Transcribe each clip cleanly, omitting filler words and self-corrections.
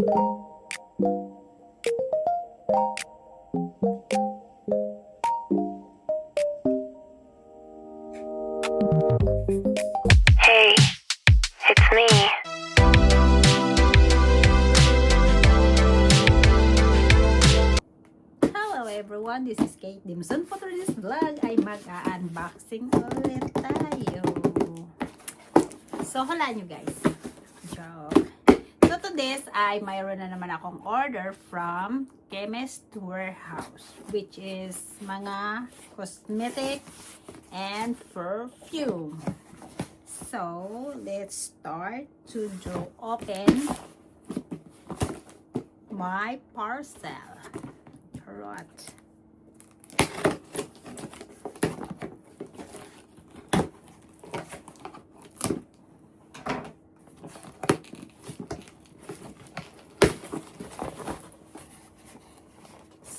Hey, it's me. Hello everyone, this is Kate Dimson. For this vlog ay mag-unboxing ulit tayo. So, hulaan nyo guys. Joke. So, to this ay mayroon na naman akong order from Chemist Warehouse, which is mga cosmetic and perfume. So, let's start to open my parcel. Right.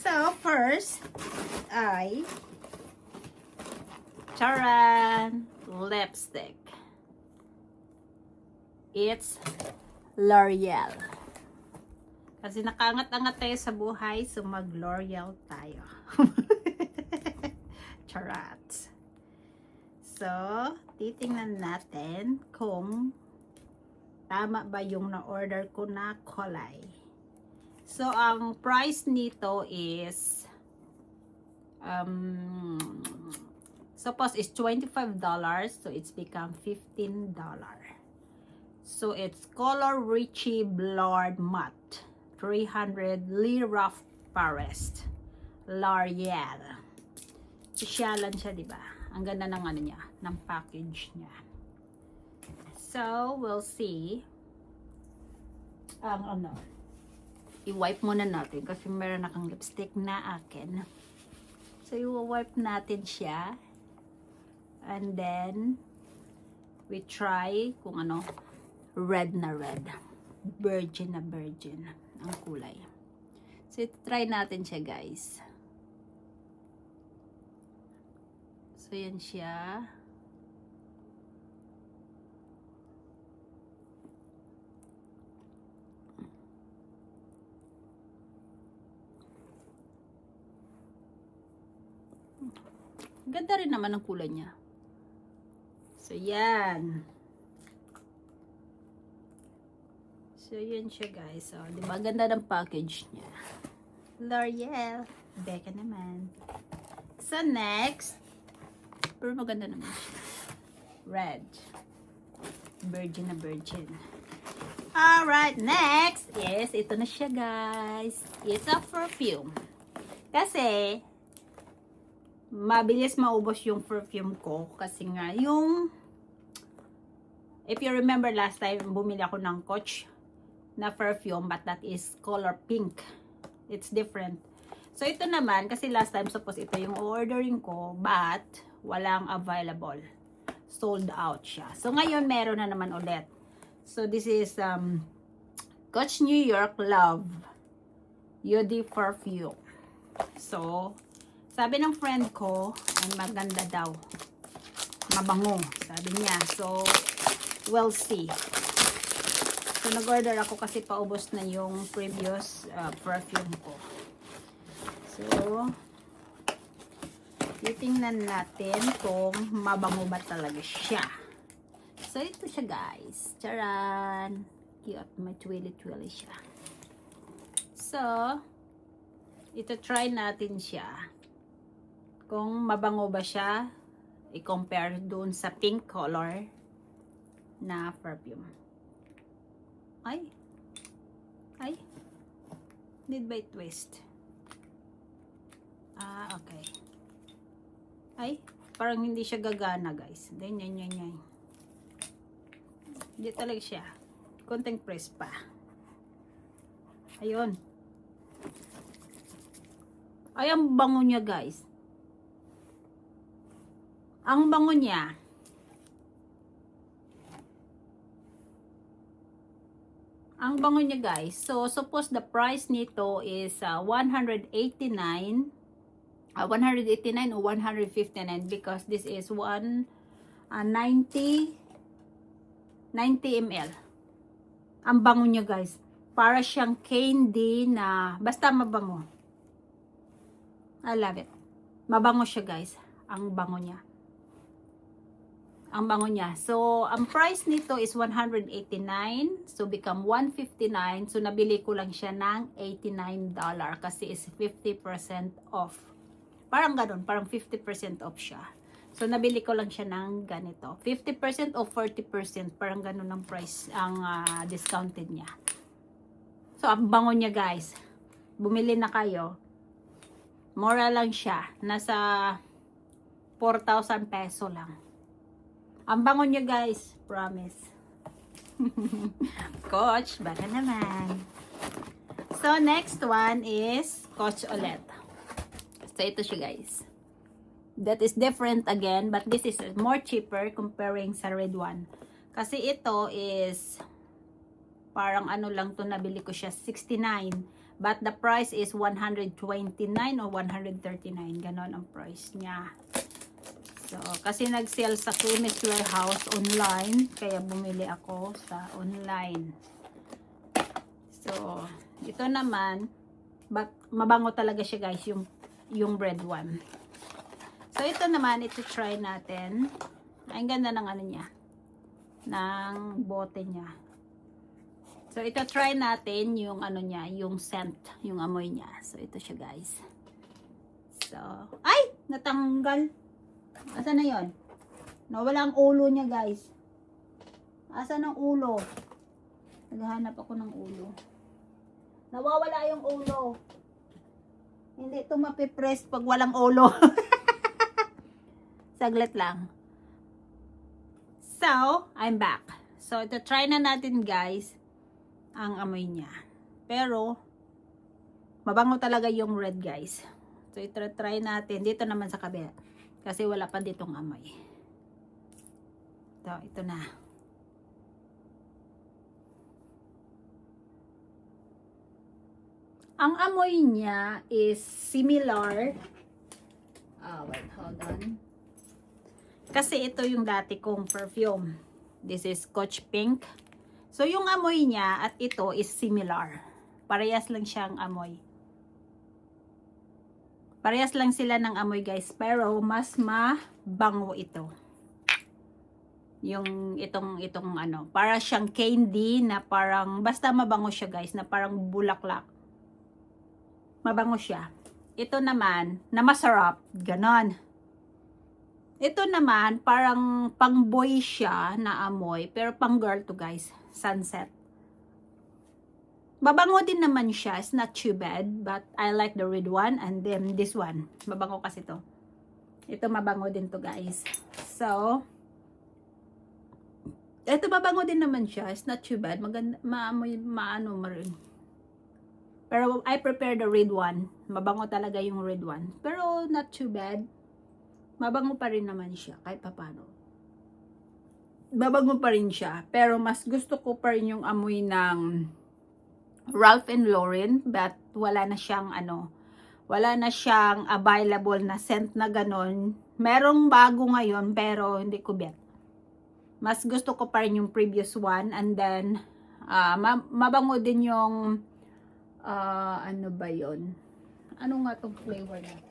So, first ay Charan lipstick. It's L'Oreal. Kasi nakangat-angat tayo sa buhay, so mag-L'Oreal tayo. Charat. So, titingnan natin kung tama ba yung na-order ko na kulay. So, ang price nito is suppose is $25, so it's become $15. So, it's Color Richie Blurred Matte. 300 Lira Forest L'Oreal. Sosyalan siya, diba? Ang ganda ng ano niya, ng package niya. So, we'll see. Ang ano, i-wipe muna natin kasi meron akong lipstick na akin. So, i-wipe natin siya. And then, we try kung ano, red na red. Virgin na virgin ang kulay. So, try natin siya, guys. So, yan siya. Ganda rin naman ang kulay niya. So, yan. So, yun siya guys. So, di ba? Ganda ng package niya. L'Oreal. Beka naman. So, next. Pero maganda naman siya. Red. Virgin na virgin. Alright, next is, ito na siya guys. It's a perfume. Kasi, mabilis maubos yung perfume ko. Kasi nga, yung, if you remember last time, bumili ako ng Coach na perfume, but that is color pink. It's different. So, ito naman, kasi last time, suppose ito yung ordering ko, but walang available. Sold out siya. So, ngayon, meron na naman ulit. So, this is Coach New York Love Eau Perfume. So, sabi ng friend ko, ay maganda daw. Mabango, sabi niya. So, we'll see. So, nag-order ako kasi paubos na yung previous perfume ko. So, titingnan natin kung mabango ba talaga siya. So, ito siya guys. Charan! Cute. May twilly-twilly siya. So, ito try natin siya. Kung mabango ba siya, i-compare dun sa pink color na perfume. Ay. Need by twist. Okay. Ay, parang hindi siya gagana, guys. Yan. Hindi talaga siya. Konting press pa. Ayun. Ay, ang bango niya, guys. Ang bango niya. Ang bango niya guys. So, suppose the price nito is 189 or 159 because this is 90 ml. Ang bango niya guys. Para siyang candy na basta mabango. I love it. Mabango siya guys. Ang bango niya. Ang bango niya. So, ang price nito is 189. So, become 159. So, nabili ko lang siya ng $89 kasi is 50% off. Parang ganun. Parang 50% off siya. So, nabili ko lang siya ng ganito. 50% o 40%. Parang ganun ang price, ang discounted niya. So, ang bango niya guys. Bumili na kayo. Mura lang siya. Nasa 4,000 peso lang. Ang bango niya guys. Promise. Coach, baka naman. So, next one is Coach ulit. So, ito siya guys. That is different again, but this is more cheaper comparing sa red one. Kasi ito is parang ano lang to, nabili ko siya 69, but the price is 129 or 139. Ganon ang price niya. So, kasi nag-sale sa Chemist Warehouse online, kaya bumili ako sa online. So, ito naman, but mabango talaga siya guys, yung red one. So, ito naman, ito try natin. Ang ganda ng ano niya. Ng bote niya. So, ito try natin yung ano niya, yung scent, yung amoy niya. So, ito siya guys. So, ay! Natanggal. Asan na yun? Nawala ang ulo niya guys. Asan ang ulo? Naghahanap ako ng ulo. Nawawala yung ulo. Hindi ito mapipress pag walang ulo. Saglit lang. So, I'm back. So, ito try na natin guys ang amoy niya. Pero, mabango talaga yung red guys. So, ito try natin. Dito naman sa kabila. Kasi wala pa ditong amoy. Ito na. Ang amoy niya is similar. Wait, hold on. Kasi ito yung dati kong perfume. This is Coach Pink. So, yung amoy niya at ito is similar. Parehas lang siyang amoy. Parehas lang sila ng amoy guys. Pero, mas mabango ito. Yung itong ano. Para siyang candy na parang, basta mabango siya guys. Na parang bulaklak. Mabango siya. Ito naman, na masarap. Ganon. Ito naman, parang pang boy siya na amoy, pero pang girl to guys, sunset. Mabango din naman siya, it's not too bad, but I like the red one and then this one. Mabango kasi to. Ito mabango din to guys. So, ito mabango din naman siya, it's not too bad. Maganda, maamoy, maano rin. Pero I prepare the red one. Mabango talaga yung red one. Pero not too bad. Mabango pa rin naman siya, kahit papano. Mabango pa rin siya, pero mas gusto ko pa rin yung amoy ng Ralph & Lauren, but wala na siyang wala na siyang available na scent na ganon. Merong bago ngayon, pero hindi ko bet. Mas gusto ko pa rin yung previous one, and then, mabango din yung, ano ba yun? Ano nga tong flavor na?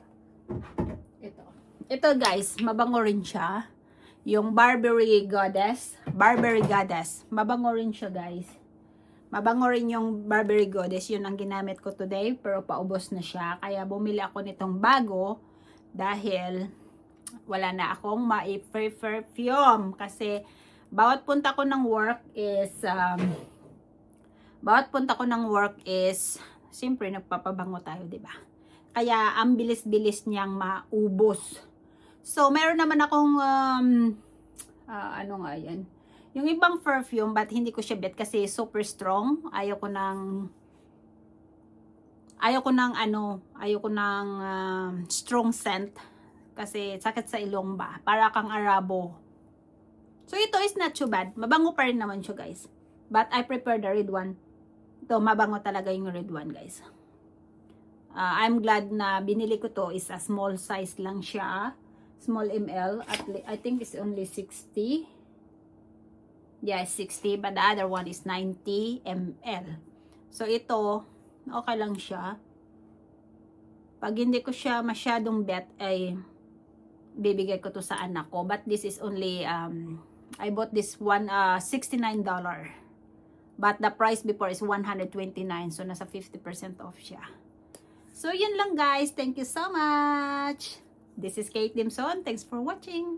Ito guys, mabango rin siya. Yung Barbary Goddess. Mabango rin siya guys. Mabango rin yung Barbary Goddess. Yun ang ginamit ko today. Pero paubos na siya. Kaya bumili ako nitong bago. Dahil wala na akong ma-perfume. Kasi bawat punta ko ng work is siyempre nagpapabango tayo, diba? Kaya ang bilis-bilis niyang maubos. So, meron naman akong, ano nga yan? Yung ibang perfume, but hindi ko siya bet kasi super strong. Ayaw ko ng strong scent. Kasi sakit sa ilong ba? Para kang Arabo. So, ito is not too bad. Mabango pa rin naman siya, guys. But I prefer the red one. Ito, mabango talaga yung red one, guys. I'm glad na binili ko to is a small size lang siya. Small ml. I think it's only 60. Yeah, 60. But the other one is 90 ml. So, ito, okay lang siya. Pag hindi ko siya masyadong bet, ay bibigay ko to sa anak ko. But this is only, I bought this one, $69. But the price before is $129. So, nasa 50% off siya. So, yun lang guys. Thank you so much. This is Kate Dimson. Thanks for watching.